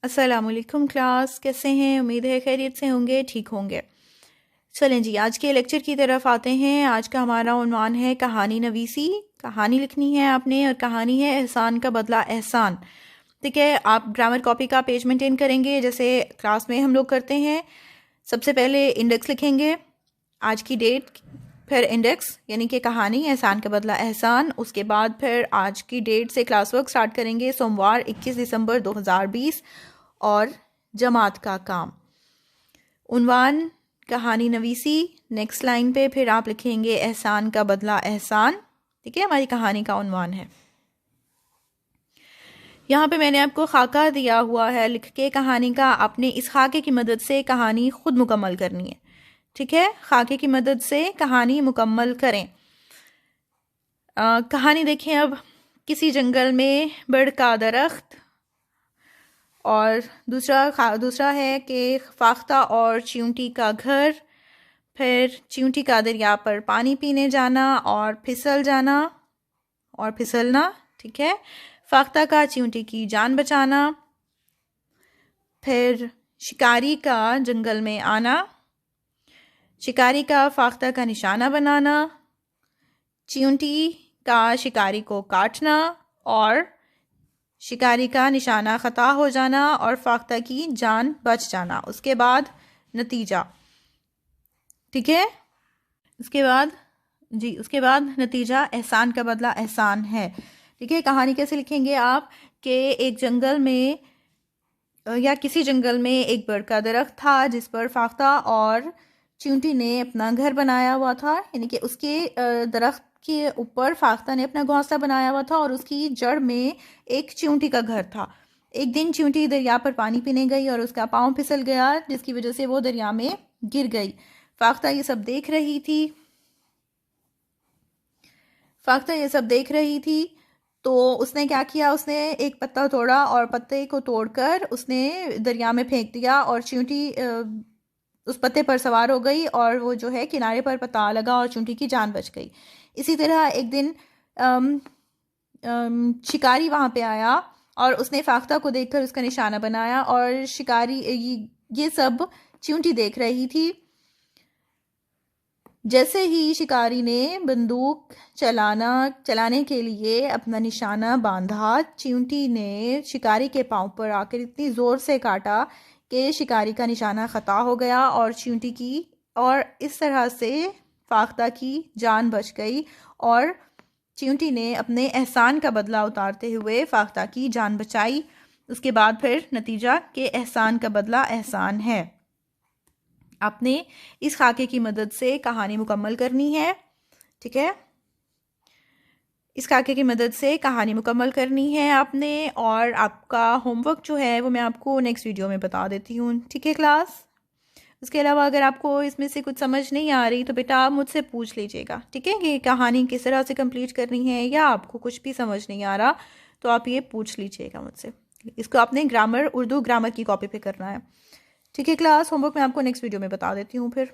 अस्सलामुअलैकुम क्लास, कैसे हैं? उम्मीद है खैरियत से होंगे, ठीक होंगे। चलें जी, आज के लेक्चर की तरफ आते हैं। आज का हमारा उन्वान है कहानी नवीसी। कहानी लिखनी है आपने और कहानी है एहसान का बदला एहसान। ठीक है, आप ग्रामर कॉपी का पेज मेंटेन करेंगे जैसे क्लास में हम लोग करते हैं। सबसे पहले इंडेक्स लिखेंगे, आज की डेट, फिर इंडेक्स यानी कि कहानी एहसान का बदला एहसान। उसके बाद फिर आज की डेट से क्लास वर्क स्टार्ट करेंगे, सोमवार 21 दिसंबर 2020, और जमात का काम। उन्वान कहानी नवीसी, नेक्स्ट लाइन पे फिर आप लिखेंगे एहसान का बदला एहसान। ठीक है, हमारी कहानी का उन्वान है। यहाँ पे मैंने आपको खाका दिया हुआ है लिख के कहानी का। आपने इस खाके की मदद से कहानी खुद मुकम्मल करनी है। ठीक है, खाके की मदद से कहानी मुकम्मल करें। कहानी देखें अब। किसी जंगल में बड़ का दरख्त, और दूसरा है कि फाख्ता और चींटी का घर, फिर चींटी का दरिया पर पानी पीने जाना और फिसल जाना और फिसलना। ठीक है, फाख्ता का चींटी की जान बचाना, फिर शिकारी का जंगल में आना, शिकारी का फाख्ता का निशाना बनाना, चींटी का शिकारी को काटना और शिकारी का निशाना ख़ता हो जाना और फाख्ता की जान बच जाना। उसके बाद नतीजा। ठीक है, उसके बाद नतीजा एहसान का बदला एहसान है। ठीक है, कहानी कैसे लिखेंगे आप कि एक जंगल में या किसी जंगल में एक बड़ का दरख्त था जिस पर फाख्ता और चींटी ने अपना घर बनाया हुआ था, यानी कि उसके दरख्त के ऊपर फाख्ता ने अपना घोंसला बनाया हुआ था और उसकी जड़ में एक चींटी का घर था। एक दिन चींटी दरिया पर पानी पीने गई और उसका पाँव फिसल गया, जिसकी वजह से वो दरिया में गिर गई। फाख्ता ये सब देख रही थी तो उसने क्या किया, उसने एक पत्ता तोड़ा और पत्ते को तोड़कर उसने दरिया में फेंक दिया और चींटी उस पत्ते पर सवार हो गई और वो जो है किनारे पर पता लगा और चींटी की जान बच गई। इसी तरह एक दिन शिकारी वहाँ पे आया और उसने फाख्ता को देखकर उसका निशाना बनाया और शिकारी ये सब चींटी देख रही थी। जैसे ही शिकारी ने बंदूक चलाने के लिए अपना निशाना बांधा, चींटी ने शिकारी के पांव पर आकर इतनी ज़ोर से काटा कि शिकारी का निशाना ख़ता हो गया और चींटी की और इस तरह से फाख्ता की जान बच गई और चींटी ने अपने एहसान का बदला उतारते हुए फाख्ता की जान बचाई। उसके बाद फिर नतीजा कि एहसान का बदला एहसान है। आपने इस खाके की मदद से कहानी मुकम्मल करनी है। ठीक है, इस खाके की मदद से कहानी मुकम्मल करनी है आपने, और आपका होमवर्क जो है वो मैं आपको नेक्स्ट वीडियो में बता देती हूँ। ठीक है क्लास, उसके अलावा अगर आपको इसमें से कुछ समझ नहीं आ रही तो बेटा आप मुझसे पूछ लीजिएगा। ठीक है, कि कहानी किस तरह से कंप्लीट करनी है, या आपको कुछ भी समझ नहीं आ रहा तो आप ये पूछ लीजिएगा मुझसे। इसको आपने उर्दू ग्रामर की कॉपी पे करना है। ठीक है क्लास, होमवर्क मैं आपको नेक्स्ट वीडियो में बता देती हूँ फिर।